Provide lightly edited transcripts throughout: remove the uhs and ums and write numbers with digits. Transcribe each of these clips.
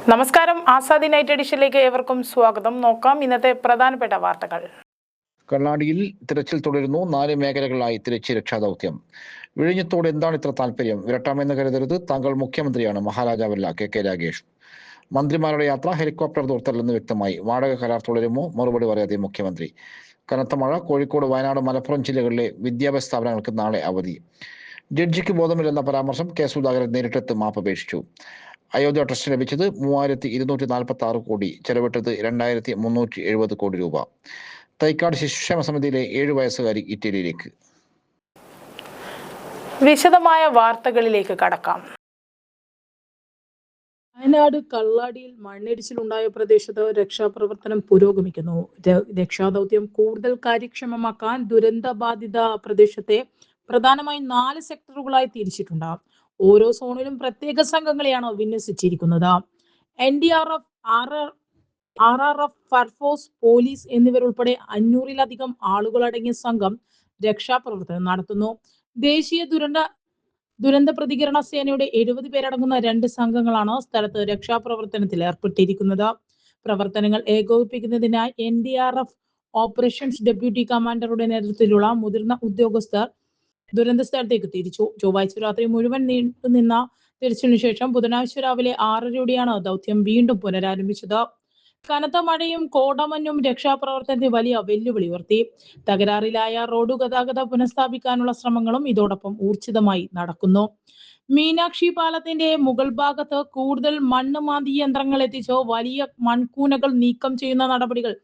നമസ്കാരം, ആസാദി നൈറ്റ് എഡിഷനിലേക്ക് ഏവർക്കും സ്വാഗതം. നോക്കാം ഇന്നത്തെ പ്രധാനപ്പെട്ട വാർത്തകൾ. കള്ളാടിയിൽ തിരച്ചിൽ തുടരുന്നു. 4 മേഖലകളിലായി തിരച്ചിൽ രക്ഷാദൗത്യം. വിഴിഞ്ഞത്തോട് എന്താണ് ഇത്ര താല്പര്യം? വിരട്ടാമെന്ന് കരുതരുത്, താങ്കൾ മുഖ്യമന്ത്രിയാണ്. മഹാരാജാവല്ല. കെ രാഗേഷ്. മന്ത്രിമാരുടെ യാത്ര ഹെലികോപ്റ്റർ ദൂർത്തല്ലെന്ന് വ്യക്തമായി. വാടക കരാർ തുടരുമോ? മറുപടി പറയാതെ മുഖ്യമന്ത്രി. കനത്ത മഴ. കോഴിക്കോട്, വയനാട്, മലപ്പുറം ജില്ലകളിലെ വിദ്യാഭ്യാസ സ്ഥാപനങ്ങൾക്ക് നാളെ അവധി. ജഡ്ജിക്ക് ബോധമില്ലെന്ന പരാമർശം. കെ സുധാകരൻ നേരിട്ടെത്ത് മാപ്പപേക്ഷിച്ചു. അയോധ്യ ട്രസ്റ്റ് ലഭിച്ചത് 3246 കോടി, ചെലവിട്ടത് 2370 കോടി രൂപ. തൈക്കാട് ശിശുക്ഷേമ സമിതിയിലെ 7 വയസ്സുകാരി ഇറ്റലിയിലേക്ക്. വിശദമായ വാർത്തകളിലേക്ക് കടക്കാം. വയനാട് കള്ളാടിയിൽ മണ്ണിടിച്ചിലുണ്ടായ പ്രദേശത്ത് രക്ഷാപ്രവർത്തനം പുരോഗമിക്കുന്നു. രക്ഷാദൗത്യം കൂടുതൽ കാര്യക്ഷമമാക്കാൻ ദുരന്തബാധിത പ്രദേശത്തെ പ്രധാനമായും 4 സെക്ടറുകളായി തിരിച്ചിട്ടുണ്ട്. ഓരോ സോണിലും പ്രത്യേക സംഘങ്ങളെയാണ് വിന്യസിച്ചിരിക്കുന്നത്. NDRF, RRF, ഫയർഫോഴ്സ്, പോലീസ് എന്നിവരുൾപ്പെടെ 500-ലധികം ആളുകളടങ്ങിയ സംഘം രക്ഷാപ്രവർത്തനം നടത്തുന്നു. ദേശീയ ദുരന്ത പ്രതികരണ സേനയുടെ 70 പേരടങ്ങുന്ന 2 സംഘങ്ങളാണ് സ്ഥലത്ത് രക്ഷാപ്രവർത്തനത്തിൽ ഏർപ്പെട്ടിരിക്കുന്നത്. പ്രവർത്തനങ്ങൾ ഏകോപിപ്പിക്കുന്നതിനായി NDRF ഓപ്പറേഷൻസ് ഡെപ്യൂട്ടി കമാൻഡറുടെ നേതൃത്വത്തിലുള്ള മുതിർന്ന ഉദ്യോഗസ്ഥർ ദുരന്ത സ്ഥലത്തേക്ക് തിരിച്ചു. ചൊവ്വാഴ്ച രാത്രി മുഴുവൻ നീണ്ടുനിന്ന തിരച്ചിലിനു ശേഷം ബുധനാഴ്ച രാവിലെ 6:30 ദൗത്യം വീണ്ടും പുനരാരംഭിച്ചത്. കനത്ത മഴയും കോടമഞ്ഞും രക്ഷാപ്രവർത്തനത്തിൽ വലിയ വെല്ലുവിളി ഉയർത്തി. തകരാറിലായ റോഡ് ഗതാഗതം പുനഃസ്ഥാപിക്കാനുള്ള ശ്രമങ്ങളും ഇതോടൊപ്പം ഊർജിതമായി നടക്കുന്നു. മീനാക്ഷി പാലത്തിന്റെ മുകൾ ഭാഗത്ത് കൂടുതൽ മണ്ണ് മാന്തി യന്ത്രങ്ങൾ എത്തിച്ച് വലിയ മൺകൂനകൾ നീക്കം ചെയ്യുന്ന നടപടികൾ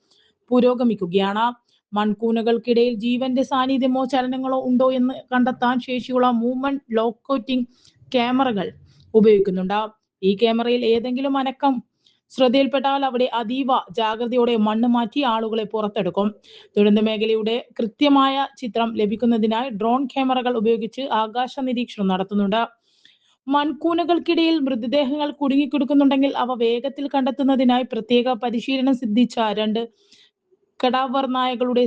പുരോഗമിക്കുകയാണ്. മൺകൂനകൾക്കിടയിൽ ജീവന്റെ സാന്നിധ്യമോ ചലനങ്ങളോ ഉണ്ടോ എന്ന് കണ്ടെത്താൻ ശേഷിയുള്ള മൂവ്മെന്റ് ലോക്കോറ്റിംഗ് ക്യാമറകൾ ഉപയോഗിക്കുന്നുണ്ട്. ഈ ക്യാമറയിൽ ഏതെങ്കിലും അനക്കം ശ്രദ്ധയിൽപ്പെട്ടാൽ അവിടെ അതീവ ജാഗ്രതയോടെ മണ്ണ് മാറ്റി ആളുകളെ പുറത്തെടുക്കും. ദുരന്ത മേഖലയുടെ കൃത്യമായ ചിത്രം ലഭിക്കുന്നതിനായി ഡ്രോൺ ക്യാമറകൾ ഉപയോഗിച്ച് ആകാശ നിരീക്ഷണം നടത്തുന്നുണ്ട്. മൺകൂനകൾക്കിടയിൽ മൃതദേഹങ്ങൾ കുടുങ്ങിക്കിടക്കുന്നുണ്ടെങ്കിൽ അവ വേഗത്തിൽ കണ്ടെത്തുന്നതിനായി പ്രത്യേക പരിശീലനം സിദ്ധിച്ച 2 കടാവർ നായകളുടെ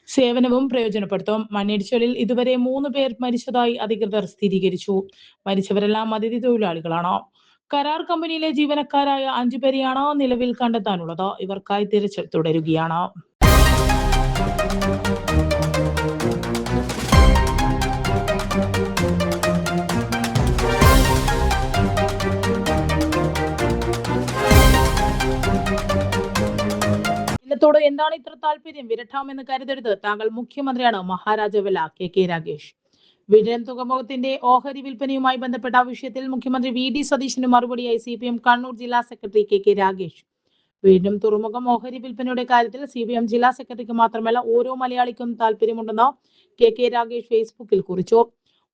സേവനവും പ്രയോജനപ്പെടുത്തും. മണ്ണിടിച്ചിലിൽ ഇതുവരെ 3 പേർ മരിച്ചതായി അധികൃതർ സ്ഥിരീകരിച്ചു. മരിച്ചവരെല്ലാം അതിഥി തൊഴിലാളികളാണ്. കരാർ കമ്പനിയിലെ ജീവനക്കാരായ 5 പേരെയാണ് നിലവിൽ കണ്ടെത്താനുള്ളത്. ഇവർക്കായി തിരച്ചിൽ തുടരുകയാണ്. വിഴിഞ്ഞത്തോട് എന്താണ് ഇത്ര താല്പര്യം? വിരട്ടാമെന്ന് കരുതരുത്, താങ്കൾ മുഖ്യമന്ത്രിയാണ്. മഹാരാജാവല്ല. കെ രാഗേഷ്. വിഴിഞ്ഞം തുറമുഖത്തിന്റെ ഓഹരി വിൽപ്പനയുമായി ബന്ധപ്പെട്ട വിഷയത്തിൽ മുഖ്യമന്ത്രി VD സതീശന് മറുപടിയായി CPM കണ്ണൂർ ജില്ലാ സെക്രട്ടറി കെ രാഗേഷ്. വിഴിഞ്ഞം തുറമുഖം ഓഹരി വിൽപ്പനയുടെ കാര്യത്തിൽ CPM ജില്ലാ സെക്രട്ടറിക്ക് മാത്രമല്ല ഓരോ മലയാളിക്കും താല്പര്യമുണ്ടെന്ന് കെ രാഗേഷ് ഫേസ്ബുക്കിൽ കുറിച്ചു.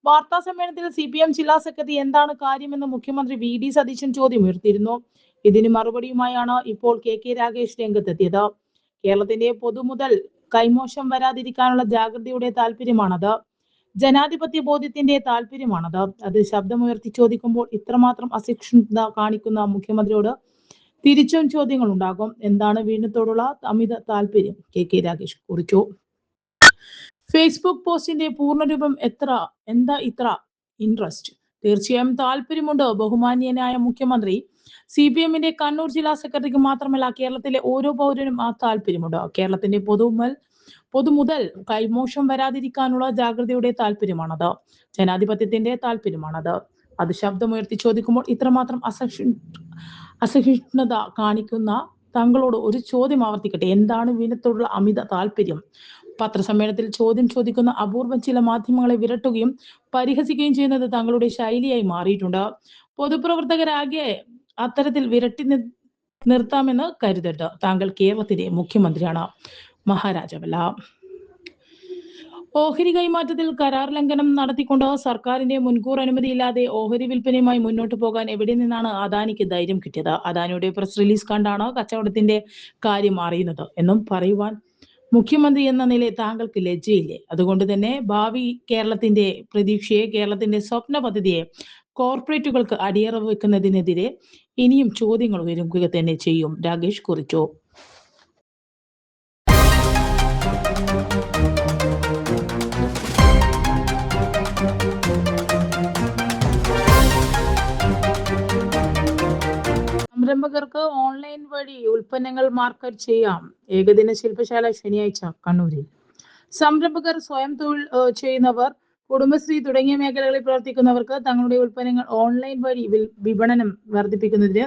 വാർത്താ സമ്മേളനത്തിൽ CPM ജില്ലാ സെക്രട്ടറി എന്താണ് കാര്യമെന്ന് മുഖ്യമന്ത്രി VD സതീശൻ ചോദ്യമുയർത്തിയിരുന്നു. ഇതിന് മറുപടിയുമായാണ് ഇപ്പോൾ കെ രാഗേഷ് രംഗത്തെത്തിയത്. കേരളത്തിന്റെ പൊതുമുതൽ കൈമോശം വരാതിരിക്കാനുള്ള ജാഗ്രതയുടെ താല്പര്യമാണത്. ജനാധിപത്യ ബോധ്യത്തിന്റെ താല്പര്യമാണത്. അത് ശബ്ദമുയർത്തി ചോദിക്കുമ്പോൾ ഇത്രമാത്രം അസഹിഷ്ണുത കാണിക്കുന്ന മുഖ്യമന്ത്രിയോട് തിരിച്ചും ചോദ്യങ്ങൾ ഉണ്ടാകും. എന്താണ് വിഴിഞ്ഞത്തോടുള്ള അമിത താല്പര്യം? കെ രാഗേഷ് കുറിച്ചു. ഫേസ്ബുക്ക് പോസ്റ്റിന്റെ പൂർണ്ണരൂപം എന്താ ഇത്ര ഇൻട്രസ്റ്റ്? തീർച്ചയായും താല്പര്യമുണ്ട്. ബഹുമാന്യനായ മുഖ്യമന്ത്രി, CPMന്റെ കണ്ണൂർ ജില്ലാ സെക്രട്ടറിക്ക് മാത്രമല്ല കേരളത്തിലെ ഓരോ പൗരനും ആ താല്പര്യമുണ്ട്. കേരളത്തിന്റെ പൊതുമുതൽ കൈമോശം വരാതിരിക്കാനുള്ള ജാഗ്രതയുടെ താല്പര്യമാണത്. ജനാധിപത്യത്തിന്റെ താല്പര്യമാണത്. അത് ശബ്ദമുയർത്തി ചോദിക്കുമ്പോൾ ഇത്രമാത്രം അസഹിഷ്ണുത കാണിക്കുന്ന താങ്കളോട് ഒരു ചോദ്യം ആവർത്തിക്കട്ടെ. എന്താണ് വിഴിഞ്ഞത്തോടുള്ള അമിത താല്പര്യം? പത്രസമ്മേളനത്തിൽ ചോദ്യം ചോദിക്കുന്ന അപൂർവം ചില മാധ്യമങ്ങളെ വിരട്ടുകയും പരിഹസിക്കുകയും ചെയ്യുന്നത് താങ്കളുടെ ശൈലിയായി മാറിയിട്ടുണ്ട്. പൊതുപ്രവർത്തകരാകെ അത്തരത്തിൽ വിരട്ടി നിർത്താമെന്ന് കരുതരുത്. താങ്കൾ കേരളത്തിലെ മുഖ്യമന്ത്രിയാണ്. മഹാരാജാവല്ല. ഓഹരി കൈമാറ്റത്തിൽ കരാർ ലംഘനം നടത്തിക്കൊണ്ട് സർക്കാരിന്റെ മുൻകൂർ അനുമതിയില്ലാതെ ഓഹരി വിൽപ്പനയുമായി മുന്നോട്ട് പോകാൻ എവിടെ നിന്നാണ് അദാനിക്ക് ധൈര്യം കിട്ടിയത്? അദാനിയുടെ പ്രസ് റിലീസ് കണ്ടാണ് കച്ചവടത്തിന്റെ കാര്യം അറിയുന്നത് എന്നും പറയുവാൻ മുഖ്യമന്ത്രി എന്ന നിലയിൽ താങ്കൾക്ക് ലജ്ജയില്ലേ? അതുകൊണ്ട് തന്നെ ഭാവി കേരളത്തിന്റെ പ്രതീക്ഷയെ, കേരളത്തിന്റെ സ്വപ്ന പദ്ധതിയെ കോർപ്പറേറ്റുകൾക്ക് അടിയറവ് വെക്കുന്നതിനെതിരെ ഇനിയും ചോദ്യങ്ങൾ ഉയരുക തന്നെ ചെയ്യും. രാഗേഷ് കുറിച്ചു. സംരംഭകർക്ക് ഓൺലൈൻ വഴി ഉൽപ്പന്നങ്ങൾ മാർക്കറ്റ് ചെയ്യാം. ഏകദിന ശില്പശാല ശനിയാഴ്ച കണ്ണൂരിൽ. സംരംഭകർ, സ്വയം തൊഴിൽ ചെയ്യുന്നവർ, കുടുംബശ്രീ തുടങ്ങിയ മേഖലകളിൽ പ്രവർത്തിക്കുന്നവർക്ക് തങ്ങളുടെ ഉൽപ്പന്നങ്ങൾ ഓൺലൈൻ വഴി വിപണനം വർദ്ധിപ്പിക്കുന്നതിന്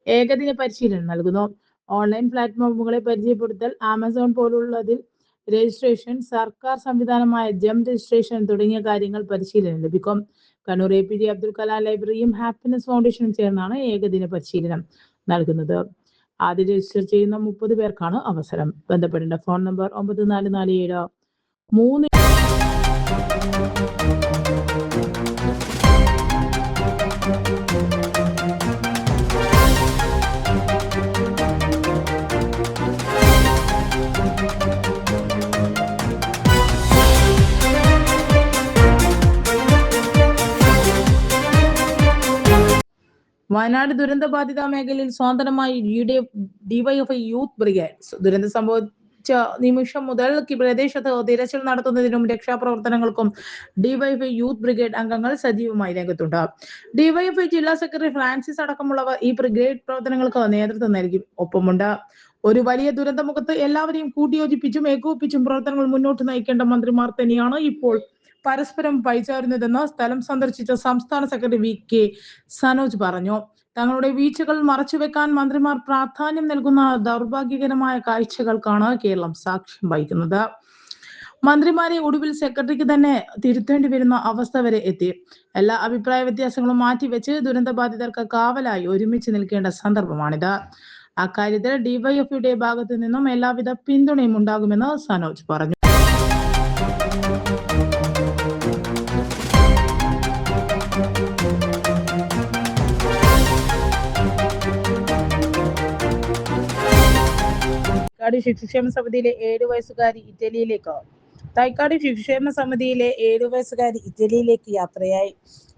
ഏകദിന പരിശീലനം നൽകുന്നു. ഓൺലൈൻ പ്ലാറ്റ്ഫോമുകളെ പരിചയപ്പെടുത്തൽ, ആമസോൺ പോലുള്ളതിൽ രജിസ്ട്രേഷൻ, സർക്കാർ സംവിധാനമായ ജം രജിസ്ട്രേഷൻ തുടങ്ങിയ കാര്യങ്ങൾ പരിശീലനം ലഭിക്കും. കണ്ണൂർ APJ അബ്ദുൽ കലാം ലൈബ്രറിയും ഹാപ്പിനെസ് ഫൗണ്ടേഷനും ചേർന്നാണ് ഏകദിന പരിശീലനം നൽകുന്നത്. ആദ്യം രജിസ്റ്റർ ചെയ്യുന്ന 30 പേർക്കാണ് അവസരം. ബന്ധപ്പെടേണ്ട ഫോൺ നമ്പർ 9447 3. വയനാട് ദുരന്ത ബാധിത മേഖലയിൽ സ്വതന്ത്രമായി DYFI യൂത്ത് ബ്രിഗേഡ്. ദുരന്തം സംഭവിച്ച നിമിഷം മുതൽ പ്രദേശത്ത് തിരച്ചിൽ നടത്തുന്നതിനും രക്ഷാപ്രവർത്തനങ്ങൾക്കും DYFI യൂത്ത് ബ്രിഗേഡ് അംഗങ്ങൾ സജീവമായി രംഗത്തുണ്ട്. DYFI ജില്ലാ സെക്രട്ടറി ഫ്രാൻസിസ് അടക്കമുള്ളവർ ഈ ബ്രിഗേഡ് പ്രവർത്തനങ്ങൾക്ക് നേതൃത്വം നൽകി ഒപ്പമുണ്ട്. ഒരു വലിയ ദുരന്തമുഖത്ത് എല്ലാവരെയും കൂട്ടിയോജിപ്പിച്ചും ഏകോപിപ്പിച്ചും പ്രവർത്തനങ്ങൾ മുന്നോട്ട് നയിക്കേണ്ട മന്ത്രിമാർ തന്നെയാണ് ഇപ്പോൾ പരസ്പരം പഴിചാരുന്നതെന്ന് സ്ഥലം സന്ദർശിച്ച സംസ്ഥാന സെക്രട്ടറി VK സനോജ് പറഞ്ഞു. തങ്ങളുടെ വീഴ്ചകൾ മറച്ചുവെക്കാൻ മന്ത്രിമാർ പ്രാധാന്യം നൽകുന്ന ദൗർഭാഗ്യകരമായ കാഴ്ചകൾക്കാണ് കേരളം സാക്ഷ്യം വഹിക്കുന്നത്. മന്ത്രിമാരെ ഒടുവിൽ സെക്രട്ടറിക്ക് തന്നെ തിരുത്തേണ്ടി വരുന്ന അവസ്ഥ വരെ എത്തി. എല്ലാ അഭിപ്രായ വ്യത്യാസങ്ങളും മാറ്റിവെച്ച് ദുരന്തബാധിതർക്ക് കാവലായി ഒരുമിച്ച് നിൽക്കേണ്ട സന്ദർഭമാണിത്. അക്കാര്യത്തിൽ DYFIയുടെ ഭാഗത്തു നിന്നും എല്ലാവിധ പിന്തുണയും ഉണ്ടാകുമെന്ന് സനോജ് പറഞ്ഞു. ശിശുക്ഷേമ സമിതിയിലെ 7 വയസ്സുകാരി ഇറ്റലിയിലേക്ക്. തൈക്കാട് ശിശുക്ഷേമ സമിതിയിലെ 7 വയസ്സുകാരി ഇറ്റലിയിലേക്ക് യാത്രയായി.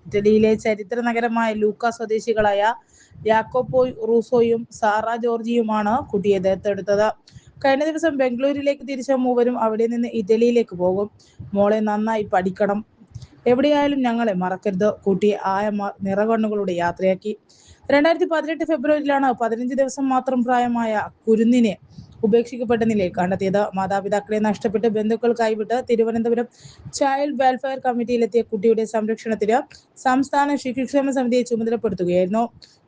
ഇറ്റലിയിലെ ചരിത്ര നഗരമായ ലൂക്ക സ്വദേശികളായ യാക്കോപ്പോ റൂസോയും സാറ ജോർജിയുമാണ് കുട്ടിയെ ദത്തെടുത്തത്. കഴിഞ്ഞ ദിവസം ബംഗളൂരുവിലേക്ക് തിരിച്ച മൂവരും അവിടെ നിന്ന് ഇറ്റലിയിലേക്ക് പോകും. മോളെ നന്നായി പഠിക്കണം, എവിടെയായാലും ഞങ്ങളെ മറക്കരുത്. കുട്ടിയെ ആയമാർ നിറകണ്ണുകളുടെ യാത്രയാക്കി. 2018 ഫെബ്രുവരിയിലാണ് 15 ദിവസം മാത്രം പ്രായമായ കുരുന്നിനെ ഉപേക്ഷിക്കപ്പെട്ട നിലയിൽ കണ്ടെത്തിയത്. മാതാപിതാക്കളെ നഷ്ടപ്പെട്ട് ബന്ധുക്കൾ കൈവിട്ട് തിരുവനന്തപുരം ചൈൽഡ് വെൽഫെയർ കമ്മിറ്റിയിലെത്തിയ കുട്ടിയുടെ സംരക്ഷണത്തിന് സംസ്ഥാന ശിശുക്ഷേമ സമിതിയെ ചുമതലപ്പെടുത്തുകയായിരുന്നു.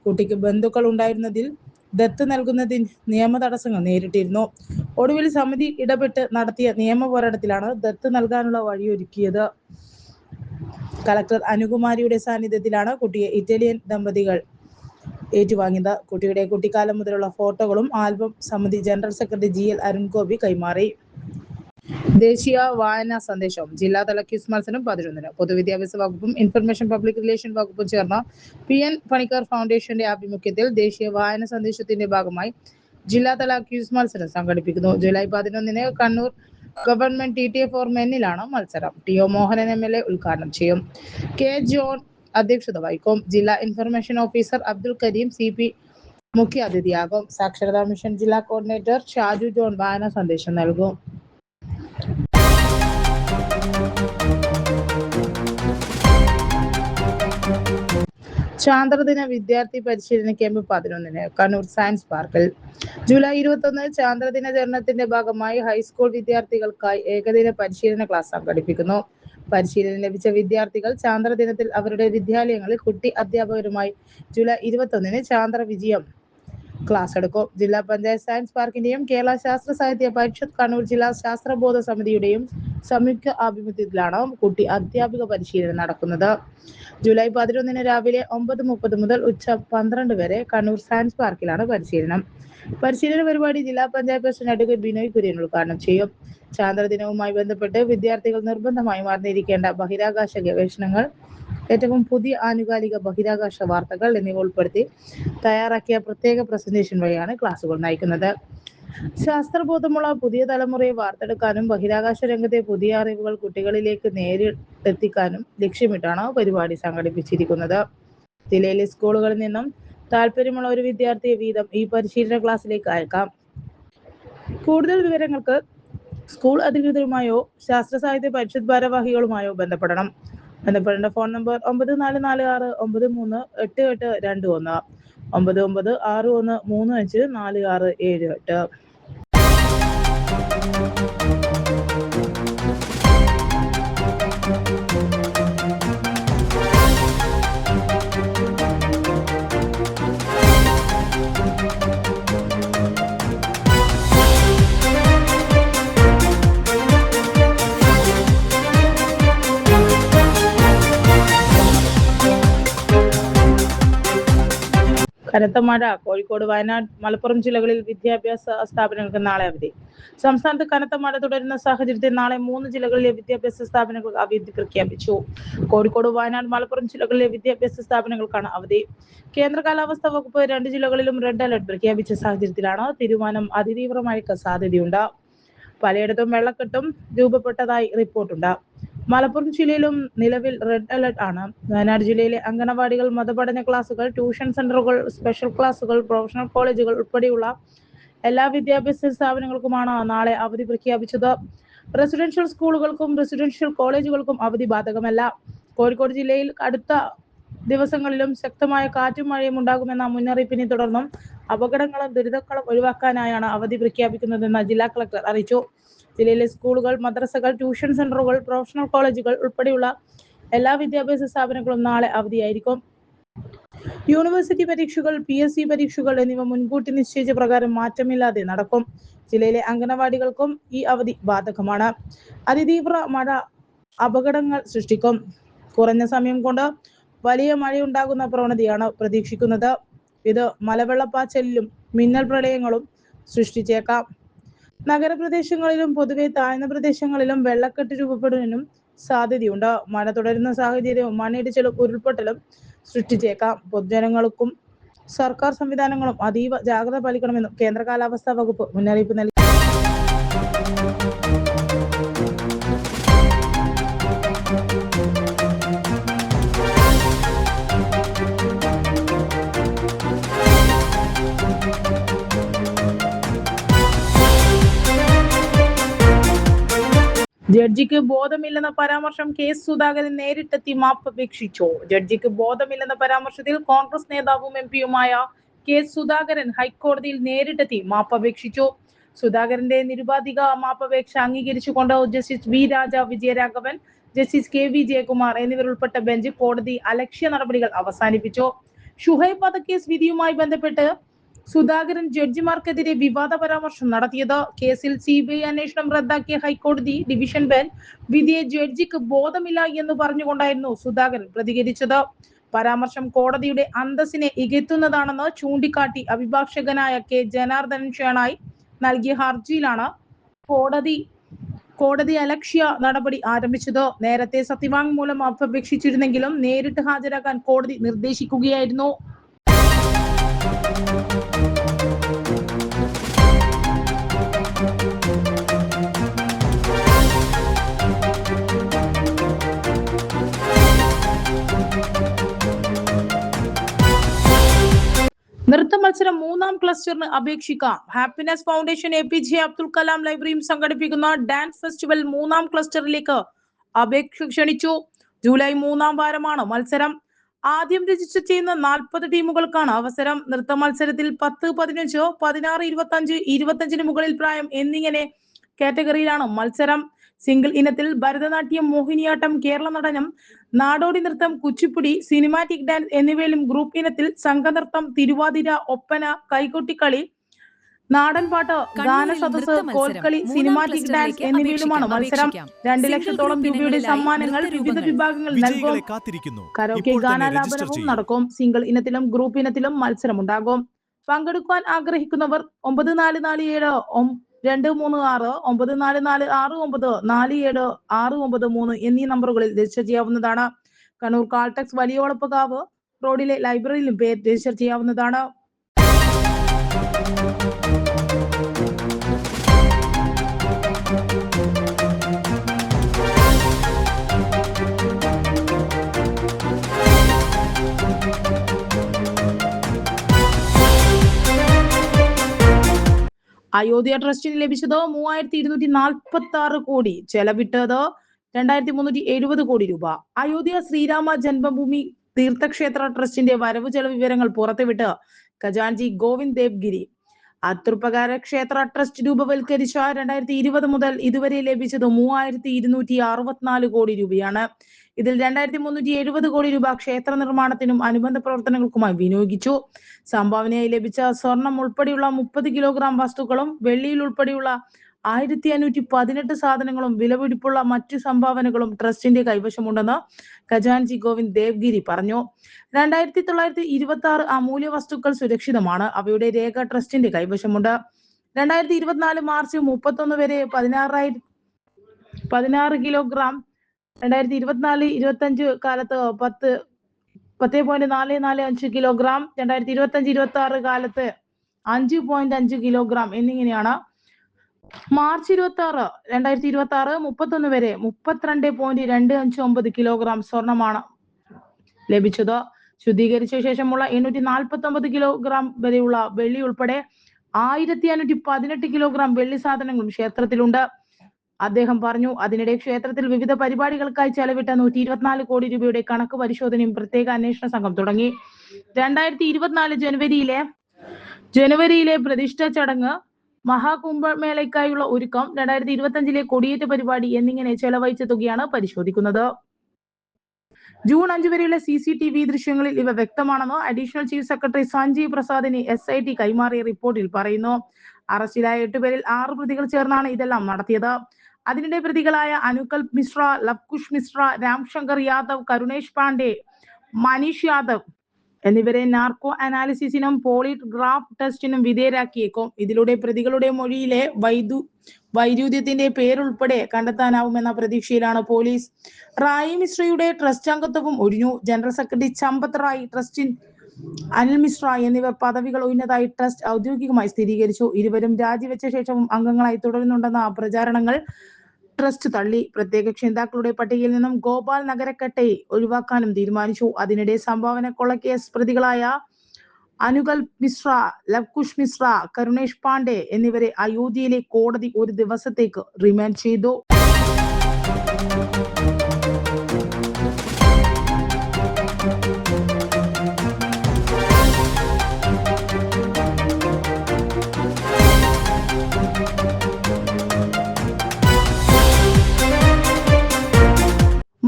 കുട്ടിക്ക് ബന്ധുക്കൾ ഉണ്ടായിരുന്നതിൽ ദത്ത് നൽകുന്നതിന് നിയമ തടസ്സങ്ങൾ നേരിട്ടിരുന്നു. ഒടുവിൽ സമിതി ഇടപെട്ട് നടത്തിയ നിയമ പോരാട്ടത്തിലാണ് ദത്ത് നൽകാനുള്ള വഴിയൊരുക്കിയത്. കളക്ടർ അനുകുമാരിയുടെ സാന്നിധ്യത്തിലാണ് കുട്ടിയെ ഇറ്റാലിയൻ ദമ്പതികൾ ഏറ്റുവാങ്ങിയത്. കുട്ടിയുടെ കുട്ടിക്കാലം മുതലുള്ള ഫോട്ടോകളും ആൽബം സമിതി ജനറൽ സെക്രട്ടറി GL അരുൺഗോപി കൈമാറി. ദേശീയ വായനാ സന്ദേശം. ജില്ലാതല ക്വിസ് മത്സരം 11-ന്. പൊതുവിദ്യാഭ്യാസ വകുപ്പും ഇൻഫർമേഷൻ പബ്ലിക് റിലേഷൻ വകുപ്പും ചേർന്ന PN പണിക്കർ ഫൗണ്ടേഷന്റെ ആഭിമുഖ്യത്തിൽ ദേശീയ വായനാ സന്ദേശത്തിന്റെ ഭാഗമായി ജില്ലാതല ക്വിസ് മത്സരം സംഘടിപ്പിക്കുന്നു. ജൂലൈ 11-ന് കണ്ണൂർ ഗവൺമെന്റ് TTA ഫോർ മെന്നിലാണ് മത്സരം. TO മോഹനൻ MLA ഉദ്ഘാടനം ചെയ്യും. K ജോൺ അധ്യക്ഷത വഹിക്കും. ജില്ലാ information officer Abdul Kareem CP മുഖ്യ അതിഥിയാകും. സാക്ഷരതാ മിഷൻ ജില്ലാ കോർഡിനേറ്റർ ഷാജു ജോൺ വായനാ സന്ദേശം നൽകും. ചാന്ദ്രദിന വിദ്യാർത്ഥി പരിശീലന ക്യാമ്പ് 11-ന് കണ്ണൂർ സയൻസ് പാർക്കിൽ. ജൂലൈ 21 ചാന്ദ്രദിനാചരണത്തിന്റെ ഭാഗമായി ഹൈസ്കൂൾ വിദ്യാർത്ഥികൾക്കായി ഏകദിന പരിശീലന ക്ലാസ് സംഘടിപ്പിക്കുന്നു. പരിശീലനം ലഭിച്ച വിദ്യാർത്ഥികൾ ചാന്ദ്രദിനത്തിൽ അവരുടെ വിദ്യാലയങ്ങളിൽ കുട്ടി അധ്യാപകരുമായി ജൂലൈ 21-ന് ചാന്ദ്ര വിജയം ക്ലാസ് എടുക്കും. ജില്ലാ പഞ്ചായത്ത് സയൻസ് പാർക്കിന്റെയും കേരള ശാസ്ത്ര സാഹിത്യ പരിഷത്ത് കണ്ണൂർ ജില്ലാ ശാസ്ത്രബോധ സമിതിയുടെയും സംയുക്ത ആഭിമുഖ്യത്തിലാണ് കുട്ടി അധ്യാപിക പരിശീലനം നടക്കുന്നത്. ജൂലൈ 11-ന് രാവിലെ 9:30 മുതൽ ഉച്ച 12 വരെ കണ്ണൂർ സയൻസ് പാർക്കിലാണ് പരിശീലനം. പരിശീലന പരിപാടി ജില്ലാ പഞ്ചായത്ത് പ്രസിഡന്റ് അഡ്വക്കേറ്റ് ബിനോയ് കുര്യൻ ഉദ്ഘാടനം ചെയ്യും. ചാന്ദ്രദിനവുമായി ബന്ധപ്പെട്ട് വിദ്യാർത്ഥികൾ നിർബന്ധമായും അറിഞ്ഞിരിക്കേണ്ട ബഹിരാകാശ ഗവേഷണങ്ങൾ, ഏറ്റവും പുതിയ ആനുകാലിക ബഹിരാകാശ വാർത്തകൾ എന്നിവ ഉൾപ്പെടുത്തി തയ്യാറാക്കിയ പ്രത്യേക പ്രസന്റേഷൻ വഴിയാണ് ക്ലാസുകൾ നയിക്കുന്നത്. ശാസ്ത്രബോധമുള്ള പുതിയ തലമുറയെ വാർത്തെടുക്കാനും ബഹിരാകാശ രംഗത്തെ പുതിയ അറിവുകൾ കുട്ടികളിലേക്ക് നേരിട്ടെത്തിക്കാനും ലക്ഷ്യമിട്ടാണ് പരിപാടി സംഘടിപ്പിച്ചിരിക്കുന്നത്. ജില്ലയിലെ സ്കൂളുകളിൽ നിന്നും താല്പര്യമുള്ള ഒരു വിദ്യാർത്ഥിയെ വീതം ഈ പരിശീലന ക്ലാസ്സിലേക്ക് അയക്കാം. കൂടുതൽ വിവരങ്ങൾക്ക് സ്കൂൾ അധികൃതരുമായോ ശാസ്ത്ര സാഹിത്യ പരിഷത്ത് ഭാരവാഹികളുമായോ ബന്ധപ്പെടേണ്ട ഫോൺ നമ്പർ 9446938821. 9961354678. കനത്ത മഴ. കോഴിക്കോട്, വയനാട്, മലപ്പുറം ജില്ലകളിൽ വിദ്യാഭ്യാസ സ്ഥാപനങ്ങൾക്ക് നാളെ അവധി. സംസ്ഥാനത്ത് കനത്ത മഴ തുടരുന്ന സാഹചര്യത്തിൽ നാളെ 3 ജില്ലകളിലെ വിദ്യാഭ്യാസ സ്ഥാപനങ്ങൾക്ക് അവധി പ്രഖ്യാപിച്ചു. കോഴിക്കോട്, വയനാട്, മലപ്പുറം ജില്ലകളിലെ വിദ്യാഭ്യാസ സ്ഥാപനങ്ങൾക്കാണ് അവധി. കേന്ദ്ര കാലാവസ്ഥാ വകുപ്പ് 2 ജില്ലകളിലും റെഡ് അലർട്ട് പ്രഖ്യാപിച്ച സാഹചര്യത്തിലാണ് തീരുമാനം. അതിതീവ്ര മഴയ്ക്ക് സാധ്യതയുണ്ട്. പലയിടത്തും വെള്ളക്കെട്ടും രൂപപ്പെട്ടതായി റിപ്പോർട്ടുണ്ട്. മലപ്പുറം ജില്ലയിലും നിലവിൽ റെഡ് അലർട്ട് ആണ്. വയനാട് ജില്ലയിലെ അംഗനവാടികൾ, മതപഠന ക്ലാസുകൾ, ട്യൂഷൻ സെന്ററുകൾ, സ്പെഷ്യൽ ക്ലാസുകൾ, പ്രൊഫഷണൽ കോളേജുകൾ ഉൾപ്പെടെയുള്ള എല്ലാ വിദ്യാഭ്യാസ സ്ഥാപനങ്ങൾക്കുമാണ് നാളെ അവധി പ്രഖ്യാപിച്ചത്. റെസിഡൻഷ്യൽ സ്കൂളുകൾക്കും റെസിഡൻഷ്യൽ കോളേജുകൾക്കും അവധി ബാധകമല്ല. കോഴിക്കോട് ജില്ലയിൽ അടുത്ത ദിവസങ്ങളിലും ശക്തമായ കാറ്റും മഴയും ഉണ്ടാകുമെന്ന മുന്നറിയിപ്പിനെ തുടർന്നും അപകടങ്ങളും ദുരിതങ്ങളും ഒഴിവാക്കാനായാണ് അവധി പ്രഖ്യാപിക്കുന്നതെന്ന് ജില്ലാ കളക്ടർ അറിയിച്ചു. ജില്ലയിലെ സ്കൂളുകൾ, മദ്രസകൾ, ട്യൂഷൻ സെന്ററുകൾ, പ്രൊഫഷണൽ കോളേജുകൾ ഉൾപ്പെടെയുള്ള എല്ലാ വിദ്യാഭ്യാസ സ്ഥാപനങ്ങളും നാളെ അവധിയായിരിക്കും. യൂണിവേഴ്സിറ്റി പരീക്ഷകൾ, PSC പരീക്ഷകൾ എന്നിവ മുൻകൂട്ടി നിശ്ചയിച്ച പ്രകാരം മാറ്റമില്ലാതെ നടക്കും. ജില്ലയിലെ അംഗനവാടികൾക്കും ഈ അവധി ബാധകമാണ്. അതിതീവ്ര മഴ അപകടങ്ങൾ സൃഷ്ടിക്കും. കുറഞ്ഞ സമയം കൊണ്ട് വലിയ മഴയുണ്ടാകുന്ന പ്രവണതയാണ് പ്രതീക്ഷിക്കുന്നത്. ഇത് മലവെള്ളപ്പാച്ചിലും മിന്നൽ പ്രളയങ്ങളും സൃഷ്ടിച്ചേക്കാം. നഗരപ്രദേശങ്ങളിലും പൊതുവെ താഴ്ന്ന പ്രദേശങ്ങളിലും വെള്ളക്കെട്ട് രൂപപ്പെടുന്നതിനും സാധ്യതയുണ്ട്. മഴ തുടരുന്ന സാഹചര്യവും മണ്ണിടിച്ചിലും ഉരുൾപൊട്ടലും സൃഷ്ടിച്ചേക്കാം. പൊതുജനങ്ങൾക്കും സർക്കാർ സംവിധാനങ്ങളും അതീവ ജാഗ്രത പാലിക്കണമെന്നും കേന്ദ്ര കാലാവസ്ഥാ വകുപ്പ് മുന്നറിയിപ്പ് നൽകി. ജഡ്ജിക്ക് ബോധമില്ലെന്ന പരാമർശം കേസ് സുധാകരൻ നേരിട്ടെത്തി മാപ്പപേക്ഷിച്ചു. ജഡ്ജിക്ക് ബോധമില്ലെന്ന പരാമർശത്തിൽ കോൺഗ്രസ് നേതാവും MP-യുമായ കേസ് സുധാകരൻ ഹൈക്കോടതിയിൽ നേരിട്ടെത്തി മാപ്പപേക്ഷിച്ചു. സുധാകരന്റെ നിരുപാധിക മാപ്പപേക്ഷ അംഗീകരിച്ചുകൊണ്ട് justice V. Raja, Vijayaraghavan, justice KV. Jayakumar എന്നിവരുൾപ്പെട്ട ബെഞ്ച് കോടതി അലക്ഷ്യ നടപടികൾ അവസാനിപ്പിച്ചു. ഷുഹൈബ് വധക്കേസ് വിധിയുമായി ബന്ധപ്പെട്ട് സുധാകരൻ ജഡ്ജിമാർക്കെതിരെ വിവാദ പരാമർശം നടത്തിയത്. കേസിൽ CBI അന്വേഷണം റദ്ദാക്കിയ ഹൈക്കോടതി ഡിവിഷൻ ബെഞ്ച് വിധിയെ ജഡ്ജിക്ക് ബോധമില്ല എന്ന് പറഞ്ഞുകൊണ്ടായിരുന്നു സുധാകരൻ പ്രതികരിച്ചത്. പരാമർശം കോടതിയുടെ അന്തസ്സിനെ ഇകഴ്ത്തുന്നതാണെന്ന് ചൂണ്ടിക്കാട്ടി അഭിഭാഷകനായ K. ജനാർദ്ദനൻ ഷേണായി നൽകിയ ഹർജിയിലാണ് കോടതി അലക്ഷ്യ നടപടി ആരംഭിച്ചത്. നേരത്തെ സത്യവാങ്മൂലം അപേക്ഷിച്ചിരുന്നെങ്കിലും നേരിട്ട് ഹാജരാക്കാൻ കോടതി നിർദ്ദേശിക്കുകയായിരുന്നു. നൃത്ത മത്സരം 3-ാം ക്ലസ്റ്ററിന് അപേക്ഷിക്കാം. Happiness foundation, APJ Abdul Kalam ലൈബ്രറിയും സംഘടിപ്പിക്കുന്ന ഡാൻസ് ഫെസ്റ്റിവൽ 3-ാം ക്ലസ്റ്ററിലേക്ക് അപേക്ഷ ക്ഷണിച്ചു. ജൂലൈ 3-ാം വാരമാണ് മത്സരം. ആദ്യം രജിസ്റ്റർ ചെയ്യുന്ന 40 ടീമുകൾക്കാണ് അവസരം. നൃത്ത മത്സരത്തിൽ 10, 15, 16, 25, 25-ന് മുകളിൽ പ്രായം എന്നിങ്ങനെ കാറ്റഗറിയിലാണ് മത്സരം. സിംഗിൾ ഇനത്തിൽ ഭരതനാട്യം, മോഹിനിയാട്ടം, കേരള നടനം, നാടോടി നൃത്തം, കുച്ചിപ്പുടി, സിനിമാറ്റിക് ഡാൻസ് എന്നിവയിലും ഗ്രൂപ്പ് ഇനത്തിൽ സംഘനൃത്തം, തിരുവാതിര, ഒപ്പന, കൈകൊട്ടിക്കളി, നാടൻപാട്ട്, ഗാനസദസ്, കോൽക്കളി, സിനിമാറ്റിക് ഡാൻസ് എന്നിവയിലുമാണ് മത്സരം. 2 ലക്ഷത്തോളം രൂപയുടെ സമ്മാനങ്ങൾ വിവിധ വിഭാഗങ്ങളിൽ നൽകും. കരോക്കെ ഗാനാലാപനവും നടക്കും. സിംഗിൾ ഇനത്തിലും ഗ്രൂപ്പ് ഇനത്തിലും മത്സരമുണ്ടാകും. പങ്കെടുക്കാൻ ആഗ്രഹിക്കുന്നവർ 9447 236 9446 47 എന്നീ നമ്പറുകളിൽ രജിസ്റ്റർ ചെയ്യാവുന്നതാണ്. കണ്ണൂർ കാൾടെക്സ് വലിയോളപ്പുകാവ് റോഡിലെ ലൈബ്രറിയിലും പേര് രജിസ്റ്റർ ചെയ്യാവുന്നതാണ്. അയോധ്യ ട്രസ്റ്റിന് ലഭിച്ചത് 3246 കോടി, ചെലവിട്ടത് 2370 കോടി രൂപ. അയോധ്യ ശ്രീരാമ ജന്മഭൂമി തീർത്ഥക്ഷേത്ര ട്രസ്റ്റിന്റെ വരവ് ചെലവ് വിവരങ്ങൾ പുറത്തുവിട്ട് ഖജാൻജി ഗോവിന്ദ് ദേവ്ഗിരി. തൃപ്പകാര ക്ഷേത്ര ട്രസ്റ്റ് രൂപവൽക്കരിച്ച 2020 മുതൽ ഇതുവരെ ലഭിച്ചത് 3264 കോടി രൂപയാണ്. ഇതിൽ 2370 കോടി രൂപ ക്ഷേത്ര നിർമ്മാണത്തിനും അനുബന്ധ പ്രവർത്തനങ്ങൾക്കുമായി വിനിയോഗിച്ചു. സംഭാവനയായി ലഭിച്ച സ്വർണം ഉൾപ്പെടെയുള്ള 30 കിലോഗ്രാം വസ്തുക്കളും വെള്ളിയിൽ ഉൾപ്പെടെയുള്ള 1518 സാധനങ്ങളും വിലപിടിപ്പുള്ള മറ്റു സംഭാവനകളും ട്രസ്റ്റിന്റെ കൈവശമുണ്ടെന്ന് ഖജാൻജി ഗോവിന്ദ് ദേവ്ഗിരി പറഞ്ഞു. 2926 അമൂല്യ വസ്തുക്കൾ സുരക്ഷിതമാണ്. അവയുടെ രേഖ ട്രസ്റ്റിന്റെ കൈവശമുണ്ട്. 2024 മാർച്ച് 31 വരെ 16 കിലോഗ്രാം, 2024-25 കാലത്ത് 10.445 കിലോഗ്രാം, 2025-26 കാലത്ത് 5.5 കിലോഗ്രാം എന്നിങ്ങനെയാണ്. മാർച്ച് 2026 31 വരെ 32.259 കിലോഗ്രാം സ്വർണമാണ് ലഭിച്ചത്. ശുദ്ധീകരിച്ച ശേഷമുള്ള 849 കിലോഗ്രാം വരെയുള്ള വെള്ളി ഉൾപ്പെടെ 1518 കിലോഗ്രാം വെള്ളി സാധനങ്ങളും ക്ഷേത്രത്തിലുണ്ട്. അദ്ദേഹം പറഞ്ഞു. അതിനിടെ ക്ഷേത്രത്തിൽ വിവിധ പരിപാടികൾക്കായി ചെലവിട്ട 124 കോടി രൂപയുടെ കണക്ക് പരിശോധനയും പ്രത്യേക അന്വേഷണ സംഘം തുടങ്ങി. 2024 ജനുവരിയിലെ പ്രതിഷ്ഠ ചടങ്ങ്, മഹാകുംഭമേളയ്ക്കായുള്ള ഒരുക്കം, 2025 കൊടിയേറ്റ് പരിപാടി എന്നിങ്ങനെ ചെലവഴിച്ച തുകയാണ് പരിശോധിക്കുന്നത്. ജൂൺ 5 വരെയുള്ള CCTV ദൃശ്യങ്ങളിൽ ഇവ വ്യക്തമാണെന്ന് അഡീഷണൽ ചീഫ് സെക്രട്ടറി സഞ്ജീവ് പ്രസാദിന് SIT കൈമാറിയ റിപ്പോർട്ടിൽ പറയുന്നു. അറസ്റ്റിലായ 8 പേരിൽ 6 പ്രതികൾ ചേർന്നാണ് ഇതെല്ലാം നടത്തിയത്. അതിനിടെ പ്രതികളായ അനുകൽപ് മിശ്ര, ലവ്കുഷ് മിശ്ര, രാംശങ്കർ യാദവ്, കരുണേഷ് പാണ്ഡെ, മനീഷ് യാദവ് എന്നിവരെ നാർക്കോ അനാലിസിസിനും പോളിഗ്രാഫ് ടെസ്റ്റിനും വിധേയരാക്കിയേക്കും. ഇതിലൂടെ പ്രതികളുടെ മൊഴിയിലെ വൈരുദ്ധ്യത്തിന്റെ പേരുൾപ്പെടെ കണ്ടെത്താനാവുമെന്ന പ്രതീക്ഷയിലാണ് പോലീസ്. റായി മിശ്രയുടെ ട്രസ്റ്റ് അംഗത്വവും ഒഴിഞ്ഞു. ജനറൽ സെക്രട്ടറി ചമ്പത് റായ്, ട്രസ്റ്റിൻ അനിൽ മിശ്ര എന്നിവർ പദവികൾ ഒഴിഞ്ഞതായി ട്രസ്റ്റ് ഔദ്യോഗികമായി സ്ഥിരീകരിച്ചു. ഇരുവരും രാജിവെച്ച ശേഷവും അംഗങ്ങളായി തുടരുന്നുണ്ടെന്ന പ്രചാരണങ്ങൾ ട്രസ്റ്റ് തള്ളി. പ്രത്യേക ക്ഷണിതാക്കളുടെ പട്ടികയിൽ നിന്നും ഗോപാൽ നഗരക്കട്ടെ ഒഴിവാക്കാനും തീരുമാനിച്ചു. അതിനിടെ സംഭാവന കൊള്ളക്കേസ് പ്രതികളായ അനുകൽപ് മിശ്ര, ലവ്കുഷ് മിശ്ര, കരുണേഷ് പാണ്ഡെ എന്നിവരെ അയോധ്യയിലെ കോടതി 1 ദിവസത്തേക്ക് റിമാൻഡ് ചെയ്തു.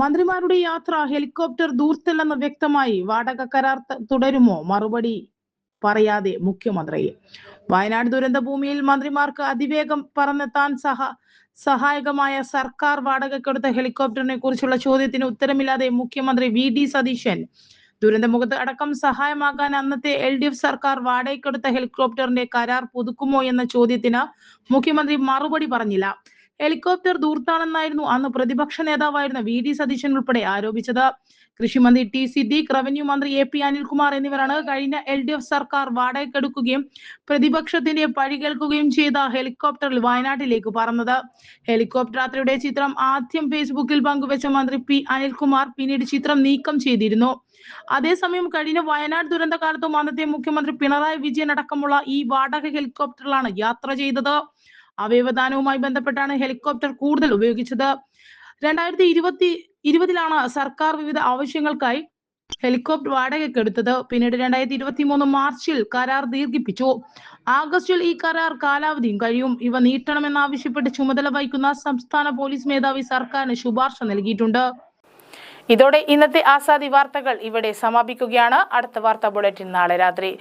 മന്ത്രിമാരുടെ യാത്ര ഹെലികോപ്റ്റർ ദൂർത്തല്ലെന്ന് വ്യക്തമായി. വാടക കരാർ തുടരുമോ? മറുപടി പറയാതെ മുഖ്യമന്ത്രി. വയനാട് ദുരന്ത ഭൂമിയിൽ മന്ത്രിമാർക്ക് അതിവേഗം പറന്നെത്താൻ സഹായകമായ സർക്കാർ വാടകയ്ക്കെടുത്ത ഹെലികോപ്റ്ററിനെ കുറിച്ചുള്ള ചോദ്യത്തിന് ഉത്തരമില്ലാതെ മുഖ്യമന്ത്രി VD സതീശൻ. ദുരന്തമുഖത്ത് അടക്കം സഹായമാകാൻ അന്നത്തെ LDF സർക്കാർ വാടകയ്ക്കെടുത്ത ഹെലികോപ്റ്ററിന്റെ കരാർ പുതുക്കുമോ എന്ന ചോദ്യത്തിന് മുഖ്യമന്ത്രി മറുപടി പറഞ്ഞില്ല. ഹെലികോപ്റ്റർ ദൂർത്താണെന്നായിരുന്നു അന്ന് പ്രതിപക്ഷ നേതാവായിരുന്ന VD സതീശൻ ഉൾപ്പെടെ ആരോപിച്ചത്. കൃഷിമന്ത്രി T സിദ്ദീഖ്, റവന്യൂ മന്ത്രി AP അനിൽകുമാർ എന്നിവരാണ് കഴിഞ്ഞ LDF സർക്കാർ വാടകയ്ക്കെടുക്കുകയും പ്രതിപക്ഷത്തിന്റെ പഴി കേൾക്കുകയും ചെയ്ത ഹെലികോപ്റ്ററിൽ വയനാട്ടിലേക്ക് പറന്നത്. ഹെലികോപ്റ്റർ യാത്രയുടെ ചിത്രം ആദ്യം ഫേസ്ബുക്കിൽ പങ്കുവെച്ച മന്ത്രി P അനിൽകുമാർ പിന്നീട് ചിത്രം നീക്കം ചെയ്തിരുന്നു. അതേസമയം കഴിഞ്ഞ വയനാട് ദുരന്ത കാലത്തും അന്നത്തെ മുഖ്യമന്ത്രി പിണറായി വിജയൻ അടക്കമുള്ള ഈ വാടക ഹെലികോപ്റ്ററിലാണ് യാത്ര ചെയ്തത്. അവയവദാനവുമായി ബന്ധപ്പെട്ടാണ് ഹെലികോപ്റ്റർ കൂടുതൽ ഉപയോഗിച്ചത്. 2020 സർക്കാർ വിവിധ ആവശ്യങ്ങൾക്കായി ഹെലികോപ്റ്റർ വാടകയ്ക്കെടുത്തത്. പിന്നീട് 2023 മാർച്ചിൽ കരാർ ദീർഘിപ്പിച്ചു. ആഗസ്റ്റിൽ ഈ കരാർ കാലാവധിയും കഴിയും. ഇവ നീട്ടണമെന്നാവശ്യപ്പെട്ട് ചുമതല വഹിക്കുന്ന സംസ്ഥാന പോലീസ് മേധാവി സർക്കാരിന് ശുപാർശ നൽകിയിട്ടുണ്ട്. ഇതോടെ ഇന്നത്തെ ആസാദി വാർത്തകൾ ഇവിടെ സമാപിക്കുകയാണ്. അടുത്ത വാർത്താ ബുള്ളറ്റിൻ നാളെ രാത്രി.